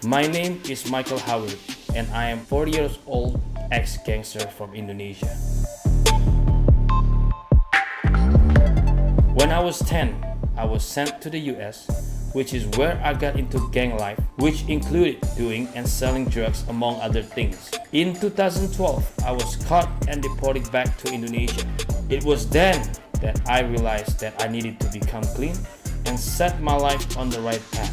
My name is Michael Howard, and I am 40 years old, ex-gangster from Indonesia. When I was 10, I was sent to the US, which is where I got into gang life, which included doing and selling drugs among other things. In 2012, I was caught and deported back to Indonesia. It was then that I realized that I needed to become clean and set my life on the right path.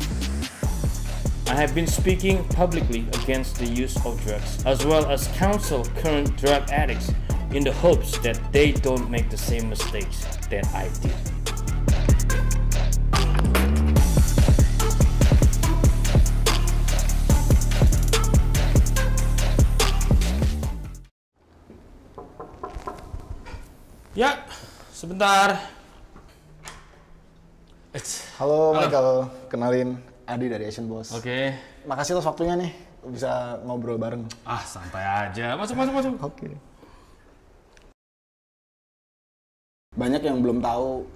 I have been speaking publicly against the use of drugs, as well as counsel current drug addicts in the hopes that they don't make the same mistakes that I did. Ya, sebentar. Halo Michael, kenalin Adi dari Asian Boss. Oke. Makasih atas waktunya nih, bisa ngobrol bareng. Santai aja. Masuk. Oke. Banyak yang belum tahu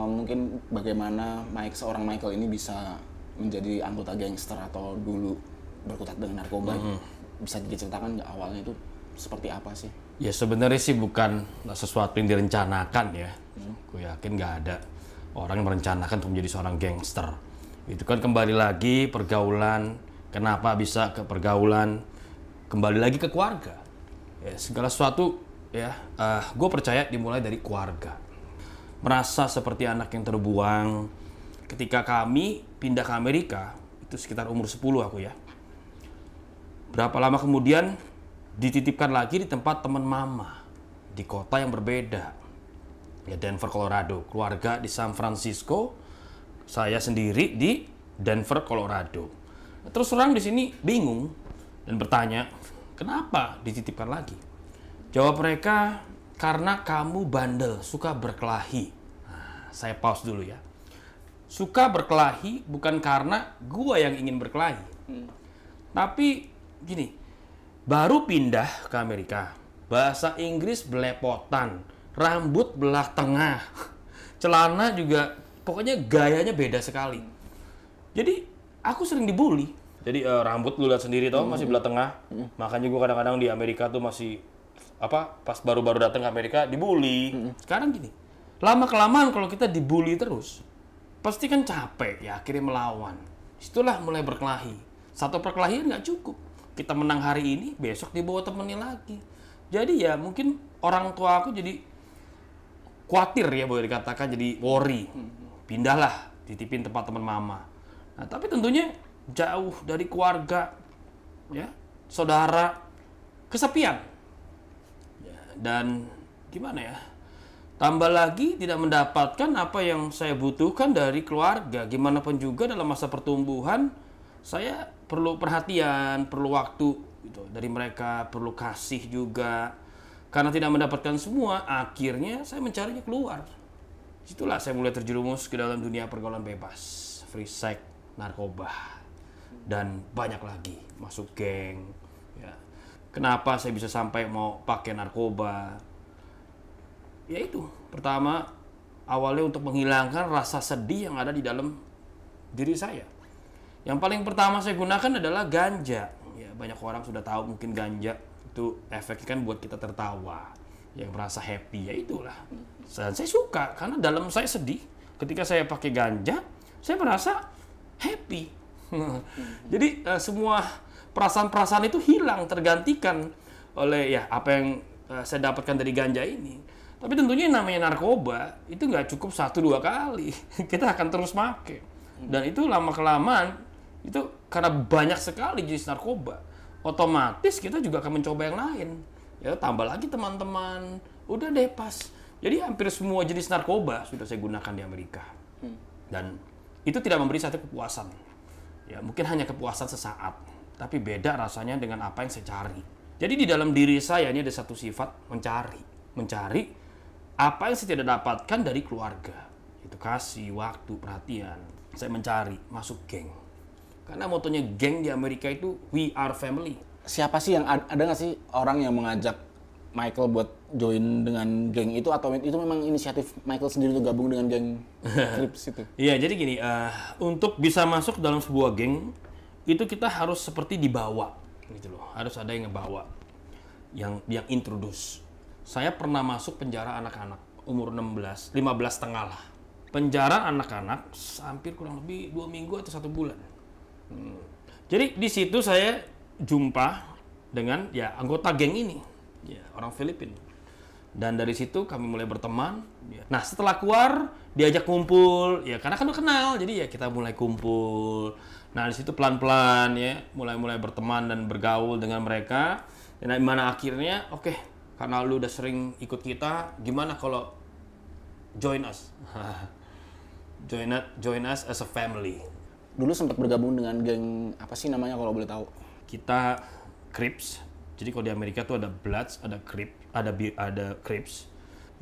mungkin bagaimana seorang Michael ini bisa menjadi anggota gangster atau dulu berkutat dengan narkoba. Bisa diceritakan nggak awalnya itu seperti apa sih? Ya sebenarnya sih bukan sesuatu yang direncanakan ya. Aku yakin nggak ada orang yang merencanakan untuk menjadi seorang gangster. Itu kan kembali lagi pergaulan, kenapa bisa ke pergaulan, kembali lagi ke keluarga. Ya, segala sesuatu ya, gue percaya dimulai dari keluarga. Merasa seperti anak yang terbuang. Ketika kami pindah ke Amerika, itu sekitar umur 10 aku ya. Berapa lama kemudian dititipkan lagi di tempat teman mama, di kota yang berbeda. Ya Denver, Colorado. Keluarga di San Francisco, saya sendiri di Denver, Colorado. Terus orang di sini bingung dan bertanya, kenapa dititipkan lagi? Jawab mereka, karena kamu bandel, suka berkelahi. Nah, saya pause dulu ya. Suka berkelahi bukan karena gua yang ingin berkelahi. Tapi gini, baru pindah ke Amerika, bahasa Inggris belepotan, rambut belah tengah, celana juga pokoknya gayanya beda sekali. Jadi aku sering dibully. Jadi rambut lu lihat sendiri toh masih belah tengah. Makanya gue kadang-kadang di Amerika tuh masih pas baru-baru datang ke Amerika dibully. Sekarang gini, lama kelamaan kalau kita dibully terus, pasti kan capek ya akhirnya melawan. Situlah mulai berkelahi. Satu perkelahian nggak cukup. Kita menang hari ini, besok dibawa temennya lagi. Jadi ya mungkin orang tua aku jadi khawatir ya boleh dikatakan, jadi worry. Pindahlah, titipin tempat teman mama. Nah, tapi tentunya jauh dari keluarga, ya, saudara, kesepian. Ya, dan gimana ya? Tambah lagi tidak mendapatkan apa yang saya butuhkan dari keluarga. Gimana pun juga dalam masa pertumbuhan, saya perlu perhatian, perlu waktu gitu dari mereka, perlu kasih juga. Karena tidak mendapatkan semua, akhirnya saya mencarinya keluar. Situlah saya mulai terjerumus ke dalam dunia pergaulan bebas, free sex, narkoba, dan banyak lagi masuk geng. Ya. Kenapa saya bisa sampai mau pakai narkoba? Ya itu, pertama awalnya untuk menghilangkan rasa sedih yang ada di dalam diri saya. Yang paling pertama saya gunakan adalah ganja. Ya, banyak orang sudah tahu mungkin ganja itu efeknya kan buat kita tertawa, yang merasa happy, ya itulah. Dan saya suka karena dalam saya sedih. Ketika saya pakai ganja, saya merasa happy. Jadi semua perasaan-perasaan itu hilang, tergantikan oleh ya apa yang saya dapatkan dari ganja ini. Tapi tentunya yang namanya narkoba itu nggak cukup 1-2 kali. Kita akan terus pakai. Dan itu lama-kelamaan itu karena banyak sekali jenis narkoba, otomatis kita juga akan mencoba yang lain. Ya tambah lagi teman-teman, udah deh pas. Jadi hampir semua jenis narkoba sudah saya gunakan di Amerika. Dan itu tidak memberi satu kepuasan. Ya mungkin hanya kepuasan sesaat, tapi beda rasanya dengan apa yang saya cari. Jadi di dalam diri saya ini ada satu sifat mencari apa yang saya tidak dapatkan dari keluarga. Itu kasih, waktu, perhatian. Saya mencari, masuk geng. Karena motonya geng di Amerika itu we are family. Siapa sih yang ada nggak sih orang yang mengajak Michael buat join dengan geng itu, atau itu memang inisiatif Michael sendiri tuh gabung dengan geng Crips itu? Iya, jadi gini, untuk bisa masuk dalam sebuah geng itu kita harus seperti dibawa gitu loh. Harus ada yang ngebawa, yang introduce. Saya pernah masuk penjara anak-anak umur 15 setengah lah. Penjara anak-anak hampir kurang lebih 2 minggu atau 1 bulan. Jadi di situ saya jumpa dengan ya anggota geng ini, ya orang Filipina. Dan dari situ kami mulai berteman. Nah setelah keluar diajak kumpul, ya karena kan udah kenal, jadi ya kita mulai kumpul. Nah di situ pelan-pelan ya mulai berteman dan bergaul dengan mereka. Dan mana akhirnya oke, karena lu udah sering ikut kita, gimana kalau join us? join us as a family. Dulu sempat bergabung dengan geng apa sih namanya kalau boleh tahu? Kita Crips. Jadi kalau di Amerika tuh ada Bloods, ada Crips.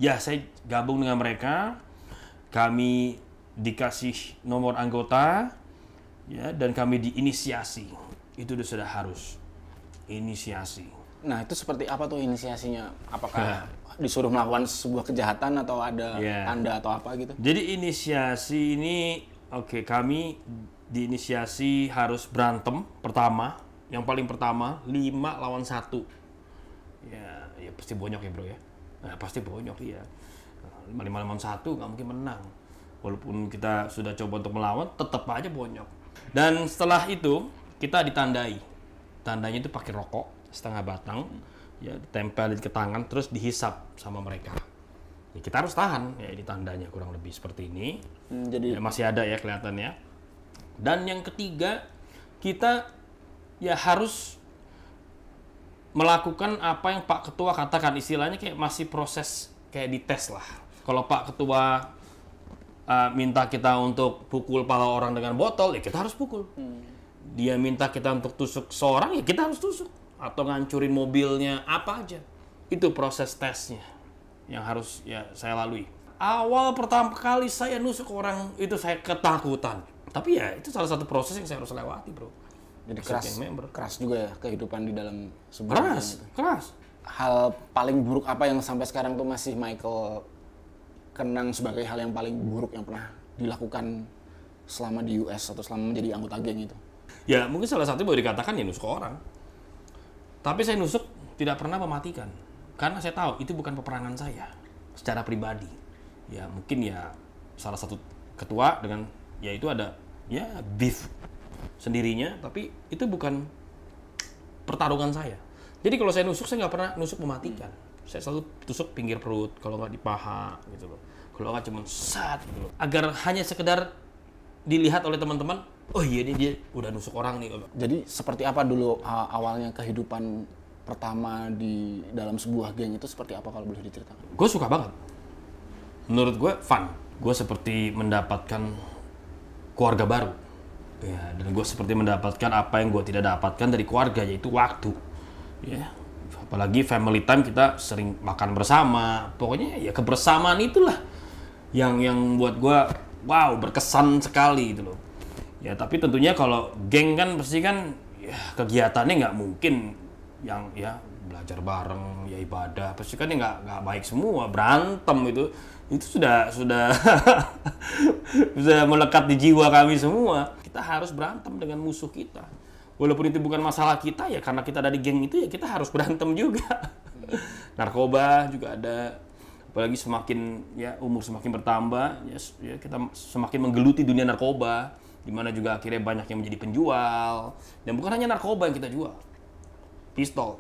Ya, saya gabung dengan mereka. Kami dikasih nomor anggota, ya, dan kami diinisiasi. Itu sudah harus inisiasi. Nah, itu seperti apa tuh inisiasinya? Apakah disuruh melakukan sebuah kejahatan atau ada tanda atau apa gitu? Jadi inisiasi ini, kami diinisiasi harus berantem pertama. Yang paling pertama 5 lawan 1. Ya pasti bonyok ya bro ya. Nah, pasti bonyok ya. 5 lawan 1 nggak mungkin menang. Walaupun kita sudah coba untuk melawan, tetap aja bonyok. Dan setelah itu kita ditandai. Tandanya itu pakai rokok setengah batang, ya ditempelin ke tangan terus dihisap sama mereka. Ya, kita harus tahan ya, ini tandanya kurang lebih seperti ini. Jadi ya, masih ada ya kelihatannya. Dan yang ketiga kita ya harus melakukan apa yang Pak Ketua katakan, istilahnya kayak masih proses kayak dites lah. Kalau Pak Ketua minta kita untuk pukul pala orang dengan botol, ya kita harus pukul. Dia minta kita untuk tusuk seorang, ya kita harus tusuk. Atau ngancurin mobilnya, apa aja. Itu proses tesnya yang harus ya saya lalui. Awal pertama kali saya nusuk orang, itu saya ketakutan. Tapi ya itu salah satu proses yang saya harus lewati bro. Jadi keras juga ya kehidupan di dalam sebuah keras. Hal paling buruk apa yang sampai sekarang tuh masih Michael kenang sebagai hal yang paling buruk yang pernah dilakukan selama di US atau selama menjadi anggota geng itu? Ya mungkin salah satu boleh dikatakan ya nusuk orang. Tapi saya nusuk tidak pernah mematikan. Karena saya tahu itu bukan peperangan saya secara pribadi. Ya mungkin ya salah satu ketua dengan ya itu ada ya beef sendirinya, tapi itu bukan pertarungan saya. Jadi kalau saya nusuk, saya nggak pernah nusuk mematikan. Saya selalu tusuk pinggir perut, kalau nggak di paha, gitu loh. Kalau nggak cuma sat, gitu loh. Agar hanya sekedar dilihat oleh teman-teman, oh iya ini dia udah nusuk orang nih. Jadi seperti apa dulu awalnya kehidupan pertama di dalam sebuah geng itu seperti apa kalau boleh diceritakan? Gue suka banget. Menurut gue fun. Gue seperti mendapatkan keluarga baru. Ya, dan gue seperti mendapatkan apa yang gue tidak dapatkan dari keluarga, yaitu waktu. Ya, apalagi family time, kita sering makan bersama. Pokoknya ya kebersamaan itulah yang buat gue wow berkesan sekali gitu loh. Ya tapi tentunya kalau geng kan pasti kan ya, kegiatannya nggak mungkin yang ya belajar bareng, ya ibadah, pasti kan nggak baik semua, berantem itu sudah sudah melekat di jiwa kami semua. Kita harus berantem dengan musuh kita. Walaupun itu bukan masalah kita ya, karena kita ada di geng itu ya kita harus berantem juga. Narkoba juga ada. Apalagi semakin ya umur semakin bertambah, ya kita semakin menggeluti dunia narkoba, di mana juga akhirnya banyak yang menjadi penjual. Dan bukan hanya narkoba yang kita jual. Pistol.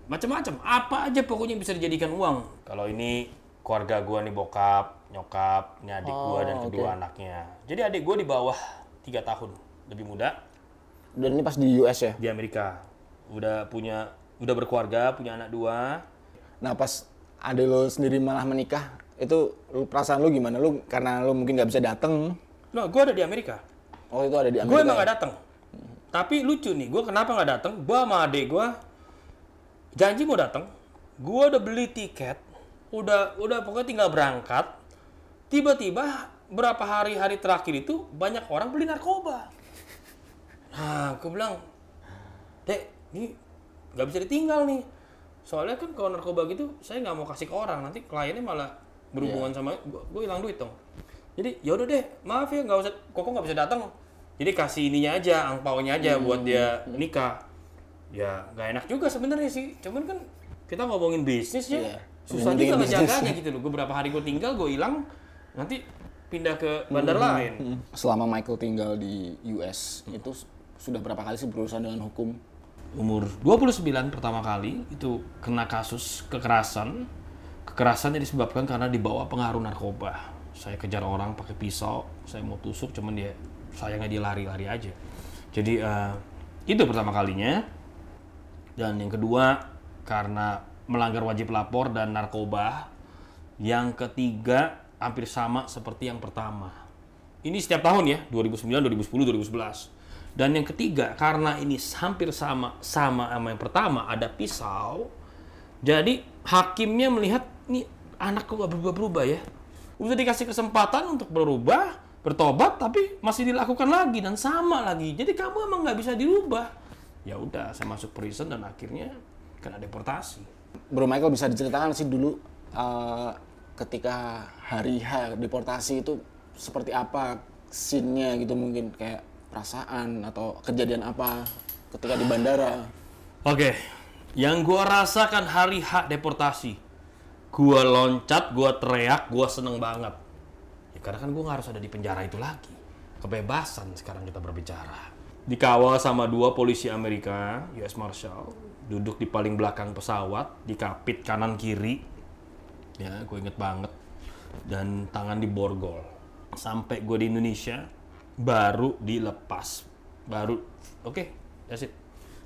Macam-macam, apa aja pokoknya bisa dijadikan uang. Kalau ini keluarga gua nih, bokap, nyokap, ini adik gua dan kedua anaknya. Jadi adik gua di bawah 3 tahun, lebih muda. Dan ini pas di US ya? Di Amerika. Udah berkeluarga, punya anak 2. Nah pas adik lo sendiri malah menikah, itu perasaan lo gimana? Lo karena lo mungkin nggak bisa datang? Nah, gua ada di Amerika. Oh itu ada di Amerika. Gue emang nggak datang. Tapi lucu nih, gue kenapa nggak datang? Gue sama adik gue janji mau datang. Gue udah beli tiket, udah pokoknya tinggal berangkat. Tiba-tiba berapa hari terakhir itu banyak orang beli narkoba. Nah, gue bilang, Dek, ini nggak bisa ditinggal nih. Soalnya kan kalau narkoba gitu, saya nggak mau kasih ke orang. Nanti kliennya malah berhubungan sama gue hilang duit dong. Jadi yaudah deh, maaf ya, nggak usah, Koko nggak bisa datang. Jadi kasih ininya aja, angpaunya aja buat dia nikah. Ya nggak enak juga sebenarnya sih. Cuman kan kita ngomongin bisnis ya. Iya. Susah Ngomongin juga bisnis. ngejaganya gitu loh. Beberapa hari gue tinggal, gue hilang, nanti pindah ke bandar lain. Selama Michael tinggal di US, itu sudah berapa kali sih berurusan dengan hukum? Umur 29 pertama kali itu kena kasus kekerasan. Kekerasannya disebabkan karena dibawa pengaruh narkoba. Saya kejar orang pakai pisau, saya mau tusuk, cuman sayangnya dia lari-lari aja. Jadi itu pertama kalinya. Dan yang kedua karena melanggar wajib lapor dan narkoba. Yang ketiga hampir sama seperti yang pertama. Ini setiap tahun ya, 2009, 2010, 2011. Dan yang ketiga karena ini hampir sama sama yang pertama, ada pisau. Jadi hakimnya melihat nih anak kok gak berubah-berubah ya. Udah dikasih kesempatan untuk berubah, bertobat, tapi masih dilakukan lagi dan sama lagi. Jadi kamu emang nggak bisa dirubah. Ya udah, saya masuk prison dan akhirnya kena deportasi. Bro Michael, bisa diceritakan sih dulu ketika hari H deportasi itu seperti apa scene-nya gitu, mungkin kayak perasaan atau kejadian apa ketika di bandara. Oke, yang gua rasakan hari H deportasi. Gua loncat, gua teriak, gua seneng banget. Ya karena kan gua nggak harus ada di penjara itu lagi. Kebebasan sekarang kita berbicara. Dikawal sama 2 polisi Amerika, US Marshal, duduk di paling belakang pesawat, dikapit kanan kiri. Ya, gue inget banget. Dan tangan di borgol. Sampai gue di Indonesia, baru dilepas. Oke, that's it.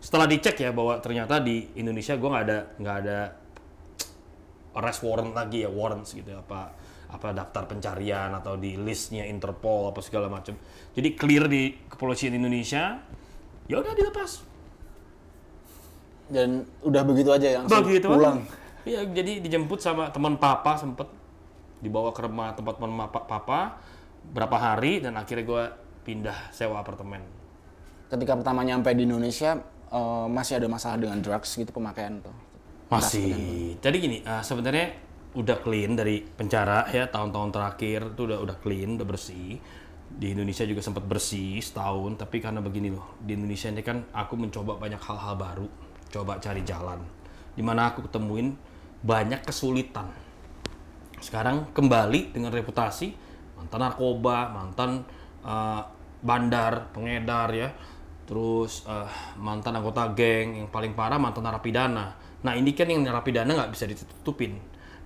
Setelah dicek ya bahwa ternyata di Indonesia gue nggak ada arrest warrant lagi ya, warrants gitu ya, apa daftar pencarian atau di listnya Interpol apa segala macam. Jadi clear di kepolisian Indonesia, ya udah dilepas. Dan udah begitu aja langsung pulang. Iya, jadi dijemput sama teman papa, sempet dibawa ke rumah tempat teman papa berapa hari dan akhirnya gue pindah sewa apartemen. Ketika pertama nyampe di Indonesia, masih ada masalah dengan drugs gitu, pemakaian tuh? Masih. Jadi gini, sebenarnya udah clean dari penjara ya, tahun-tahun terakhir itu udah clean, udah bersih. Di Indonesia juga sempat bersih setahun, tapi karena begini loh, di Indonesia ini kan aku mencoba banyak hal-hal baru, coba cari jalan. Dimana aku ketemuin banyak kesulitan. Sekarang kembali dengan reputasi mantan narkoba, mantan bandar, pengedar ya, terus mantan anggota geng, yang paling parah mantan narapidana. Nah ini kan yang narapidana nggak bisa ditutupin.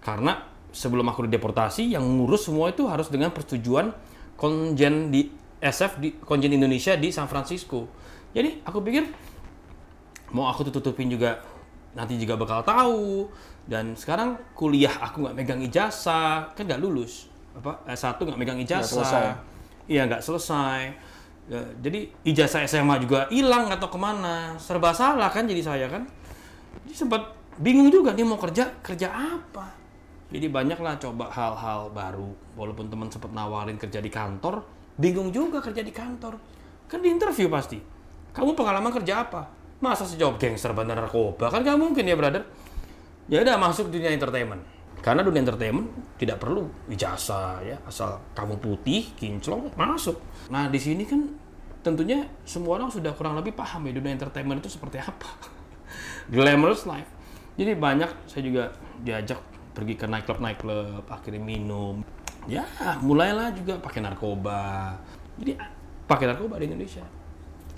Karena sebelum aku dideportasi, yang ngurus semua itu harus dengan persetujuan konjen di SF, konjen Indonesia di San Francisco. Jadi aku pikir, mau aku tutupin juga, nanti juga bakal tahu. Dan sekarang kuliah aku nggak megang ijazah, kan nggak lulus. S1 nggak megang ijazah. Iya nggak selesai. Jadi ijazah SMA juga hilang atau kemana. Serba salah kan jadi saya kan. Jadi sempat bingung juga nih mau kerja apa. Jadi banyaklah coba hal-hal baru. Walaupun teman sempat nawarin kerja di kantor, bingung juga kerja di kantor. Kan di interview pasti. Kamu pengalaman kerja apa? Masa sejawab gangster bandar narkoba? Kan nggak mungkin ya, brother. Ya udah masuk dunia entertainment. Karena dunia entertainment tidak perlu ijazah ya, asal kamu putih, kinclong, masuk. Nah di sini kan tentunya semua orang sudah kurang lebih paham ya dunia entertainment itu seperti apa. Glamorous life. Jadi banyak saya juga diajak pergi ke nightclub, akhirnya minum. Ya mulailah juga pakai narkoba. Jadi pakai narkoba di Indonesia.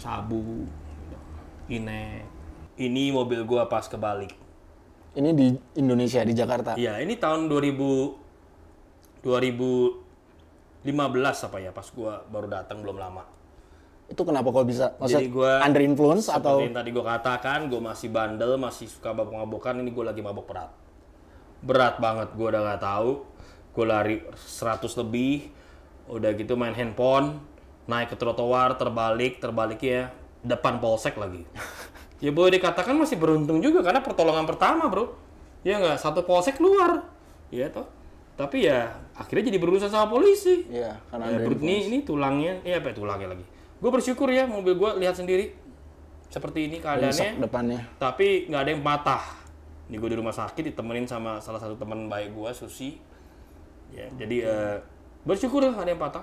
Sabu, inek. Ini mobil gua pas kebalik. Ini di Indonesia, di Jakarta? Iya, ini tahun 2015 apa ya, pas gua baru datang belum lama. Itu kenapa kok bisa? Jadi gua under influence atau? Seperti yang tadi gua katakan, gua masih bandel, masih suka mabok-mabokan, ini gua lagi mabok berat. Berat banget, gua udah nggak tahu. Gua lari 100 lebih, udah gitu main handphone, naik ke trotoar, terbalik ya, depan polsek lagi. Ya boleh dikatakan masih beruntung juga karena pertolongan pertama, bro. Ya nggak, satu polsek keluar. Ya toh. Tapi ya akhirnya jadi berurusan sama polisi. Iya, karena ya, ini tulangnya, apa tulangnya lagi. Gue bersyukur ya mobil gue lihat sendiri seperti ini keadaannya. Depannya. Tapi nggak ada yang patah. Ini gue di rumah sakit ditemenin sama salah satu teman baik gue, Susi. Ya, jadi bersyukur nggak ada yang patah.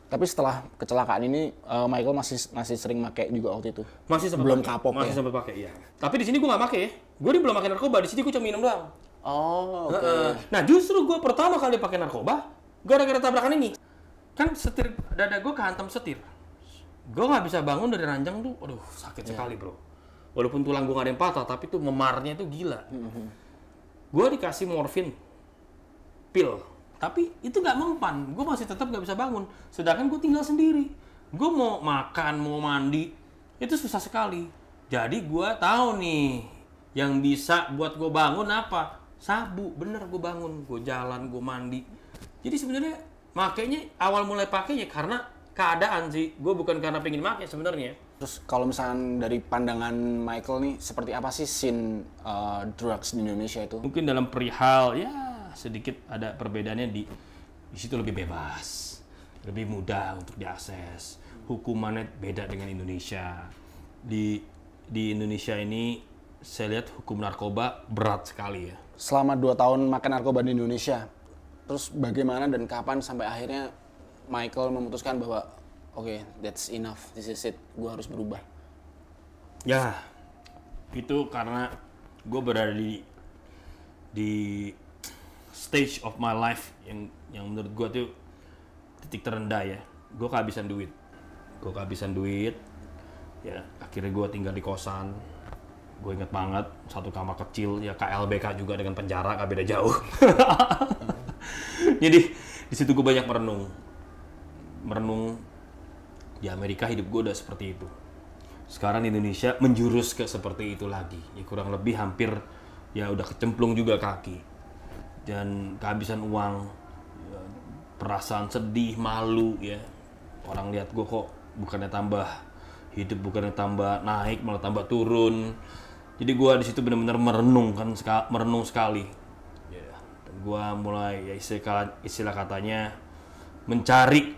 Tapi setelah kecelakaan ini Michael masih sering pakai juga waktu itu. Masih sempat Belum pakai. kapok Masih ya. sempat pakai, iya. Tapi di sini gue nggak pakai ya. Gue belum pakai narkoba, di sini gue cuma minum doang. Oh, oke. Nah justru gue pertama kali pakai narkoba gara-gara tabrakan ini. Kan setir dada gue kehantam setir. Gue nggak bisa bangun dari ranjang tuh, aduh sakit sekali bro. Walaupun tulang gue nggak ada yang patah, tapi tuh memarnya itu gila. Gue dikasih morfin, pil, tapi itu nggak mempan. Gue masih tetap nggak bisa bangun. Sedangkan gue tinggal sendiri. Gue mau makan, mau mandi, itu susah sekali. Jadi gue tahu nih, yang bisa buat gue bangun apa? Sabu, bener gue bangun, gue jalan, gue mandi. Jadi sebenarnya makanya awal mulai pakainya karena keadaan sih. Gue bukan karena pengen pakai sebenarnya. Terus kalau misalnya dari pandangan Michael nih, seperti apa sih scene drugs di Indonesia itu? Mungkin dalam perihal ya sedikit ada perbedaannya di situ lebih bebas, lebih mudah untuk diakses. Hukumannya beda dengan Indonesia. Di Indonesia ini saya lihat hukum narkoba berat sekali ya. Selama 2 tahun makan narkoba di Indonesia, terus bagaimana dan kapan sampai akhirnya Michael memutuskan bahwa oke, that's enough, this is it, gue harus berubah. Ya, itu karena gue berada di stage of my life yang menurut gue tuh titik terendah ya. Gue kehabisan duit, ya akhirnya gue tinggal di kosan. Gue inget banget, satu kamar kecil, ya KLBK juga dengan penjara, gak beda jauh. Jadi di situ gue banyak merenung di Amerika hidup gue udah seperti itu. Sekarang di Indonesia menjurus ke seperti itu lagi. Ya kurang lebih hampir ya udah kecemplung juga kaki. Dan kehabisan uang, ya, perasaan sedih, malu ya. Orang lihat gue kok bukannya tambah hidup, bukannya tambah naik, malah tambah turun. Jadi gue di situ benar-benar merenung sekali. Ya, dan gue mulai ya istilah katanya mencari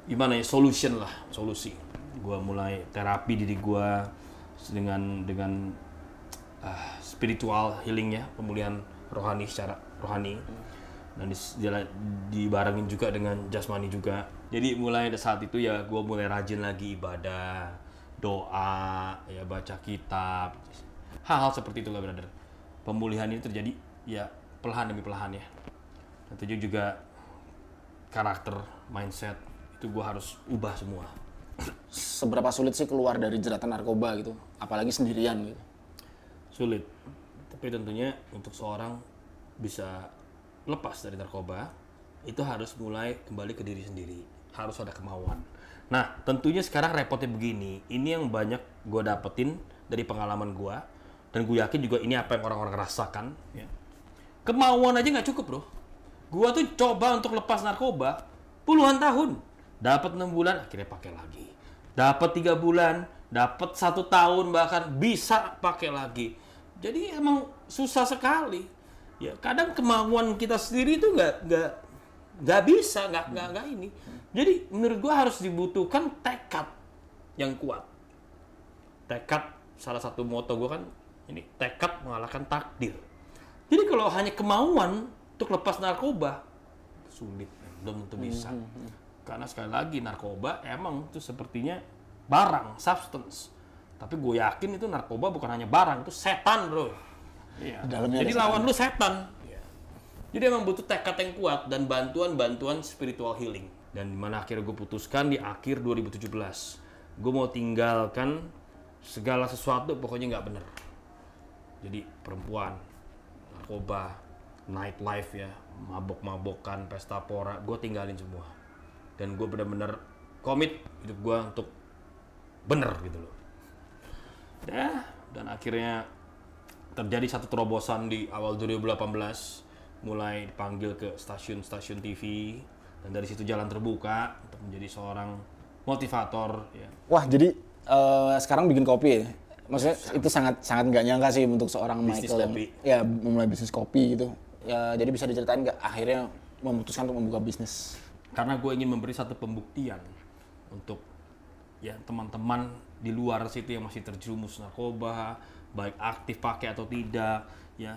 gimana ya solusi. Gue mulai terapi diri gue dengan spiritual healing ya, pemulihan rohani secara rohani. Dan dibarengin juga dengan jasmani juga. Jadi mulai dari saat itu ya gue mulai rajin lagi ibadah, doa, ya baca kitab, hal-hal seperti itu lah brother. Pemulihan ini terjadi ya perlahan demi perlahan ya. Dan itu juga karakter, mindset itu gue harus ubah semua. Seberapa sulit sih keluar dari jeratan narkoba gitu, apalagi sendirian gitu? Sulit, tapi tentunya untuk seorang bisa lepas dari narkoba itu harus mulai kembali ke diri sendiri, harus ada kemauan. Nah tentunya sekarang repotnya begini, ini yang banyak gue dapetin dari pengalaman gue, dan gue yakin juga ini apa yang orang-orang rasakan ya. Kemauan aja nggak cukup bro. Gue tuh coba untuk lepas narkoba puluhan tahun, dapat 6 bulan akhirnya pakai lagi, dapat 3 bulan, dapat 1 tahun, bahkan bisa pakai lagi. Jadi emang susah sekali ya. Kadang kemauan kita sendiri itu nggak bisa, nggak ini. Jadi menurut gua harus dibutuhkan tekad yang kuat. Tekad, salah satu moto gua kan ini, tekad mengalahkan takdir. Jadi kalau hanya kemauan untuk lepas narkoba sulit, belum tentu bisa. Karena sekali lagi narkoba emang itu sepertinya barang, substance. Tapi gue yakin itu narkoba bukan hanya barang, itu setan bro. Iya. Jadi lawan lu setan. Iya. Jadi emang butuh tekad yang kuat dan bantuan spiritual healing. Dan dimana akhirnya gue putuskan di akhir 2017. Gue mau tinggalkan segala sesuatu pokoknya nggak bener. Jadi perempuan, narkoba, nightlife ya, mabok-mabokan, pesta pora, gue tinggalin semua. Dan gue bener-bener komit hidup gue untuk bener gitu loh. Dan akhirnya terjadi satu terobosan di awal 2018, mulai dipanggil ke stasiun-stasiun TV, dan dari situ jalan terbuka untuk menjadi seorang motivator ya. Wah, jadi sekarang bikin kopi ya? Maksudnya itu sangat nggak nyangka sih untuk seorang bisnis Michael kopi. Ya memulai bisnis kopi gitu. Ya, jadi bisa diceritain nggak akhirnya memutuskan untuk membuka bisnis? Karena gue ingin memberi satu pembuktian untuk ya teman-teman di luar situ yang masih terjerumus narkoba, baik aktif pakai atau tidak, ya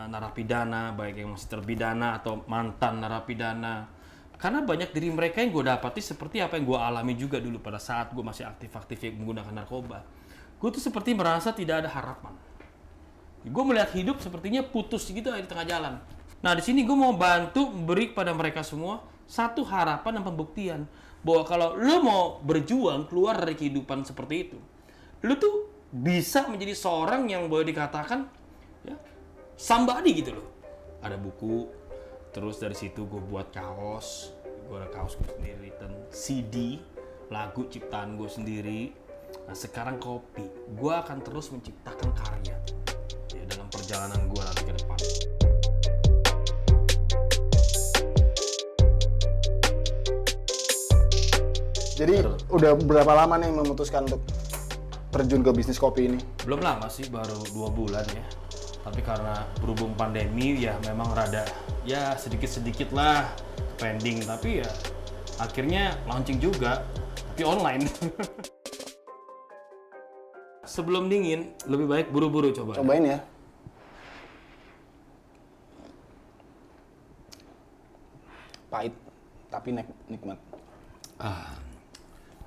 narapidana, baik yang masih terpidana atau mantan narapidana. Karena banyak diri mereka yang gue dapati seperti apa yang gue alami juga dulu pada saat gue masih aktif-aktif menggunakan narkoba. Gue tuh seperti merasa tidak ada harapan. Gue melihat hidup sepertinya putus gitu di tengah jalan. Nah di sini gue mau bantu beri kepada mereka semua satu harapan dan pembuktian bahwa kalau lo mau berjuang keluar dari kehidupan seperti itu, lo tuh bisa menjadi seorang yang boleh dikatakan ya, somebody gitu loh. Ada buku, terus dari situ gue buat kaos, gue ada kaos gue sendiri, dan CD, lagu ciptaan gue sendiri. Nah sekarang kopi, gue akan terus menciptakan karya ya, dalam perjalanan gue nanti ke depan. Jadi udah berapa lama nih memutuskan untuk terjun ke bisnis kopi ini? Belum lama sih, baru 2 bulan ya. Tapi karena berhubung pandemi ya memang rada ya sedikit-sedikit lah pending. Tapi ya akhirnya launching juga, tapi online. Sebelum dingin, lebih baik buru-buru coba. Cobain ya. Pahit, tapi nikmat.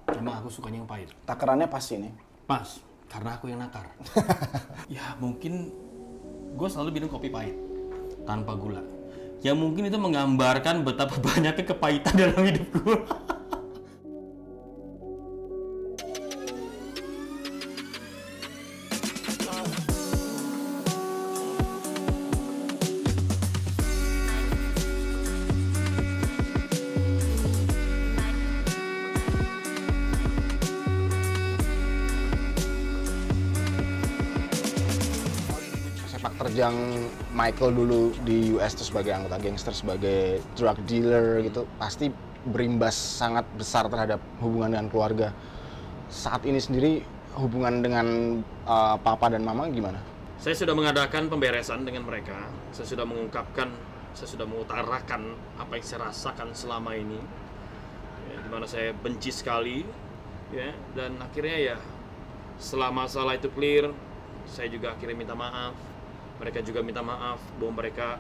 Emang aku sukanya yang pahit. Takarannya pas ini. Pas, karena aku yang nakar. Ya mungkin gue selalu minum kopi pahit tanpa gula. Ya mungkin itu menggambarkan betapa banyaknya kepahitan dalam hidup gue. Terjang Michael dulu di US tuh sebagai anggota gangster, sebagai drug dealer gitu, pasti berimbas sangat besar terhadap hubungan dengan keluarga. Saat ini sendiri hubungan dengan papa dan mama gimana? Saya sudah mengadakan pemberesan dengan mereka. Saya sudah mengungkapkan, saya sudah mengutarakan apa yang saya rasakan selama ini, ya, dimana saya benci sekali, ya, dan akhirnya ya setelah masalah itu clear, saya juga akhirnya minta maaf. Mereka juga minta maaf bahwa mereka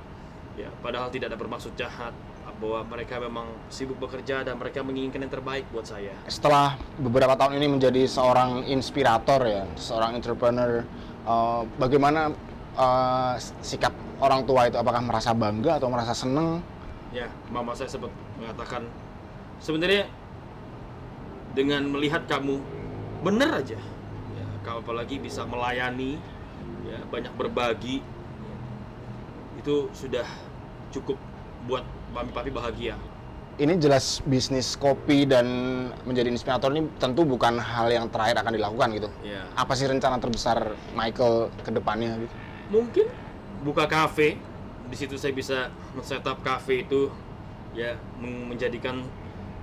ya padahal tidak ada bermaksud jahat, bahwa mereka memang sibuk bekerja dan mereka menginginkan yang terbaik buat saya. Setelah beberapa tahun ini menjadi seorang inspirator ya, seorang entrepreneur, bagaimana sikap orang tua itu? Apakah merasa bangga atau merasa seneng? Ya, mama saya sempat mengatakan, sebenarnya dengan melihat kamu bener aja, ya, kalau apalagi bisa melayani, ya, banyak berbagi, itu sudah cukup buat mami papi bahagia. Ini jelas bisnis kopi dan menjadi inspirator ini tentu bukan hal yang terakhir akan dilakukan gitu. Ya. Apa sih rencana terbesar Michael ke depannya gitu? Mungkin buka kafe. Di situ saya bisa men-setup kafe itu ya menjadikan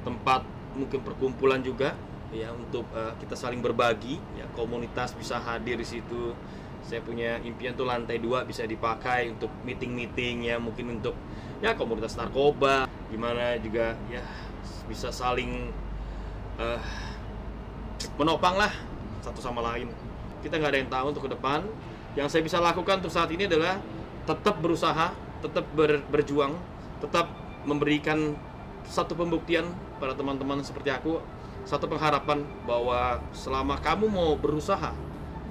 tempat mungkin perkumpulan juga ya untuk kita saling berbagi, ya komunitas bisa hadir di situ. Saya punya impian tuh lantai 2 bisa dipakai untuk meeting-meeting ya, mungkin untuk ya komunitas narkoba, gimana juga ya bisa saling menopang lah satu sama lain. Kita nggak ada yang tahu untuk ke depan. Yang saya bisa lakukan untuk saat ini adalah tetap berusaha, tetap berjuang, tetap memberikan satu pembuktian pada teman-teman seperti aku, satu pengharapan bahwa selama kamu mau berusaha,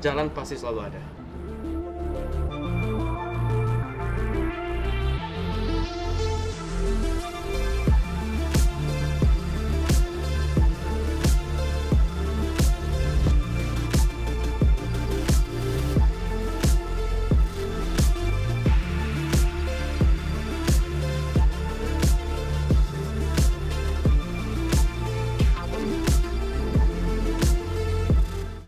jalan pasti selalu ada.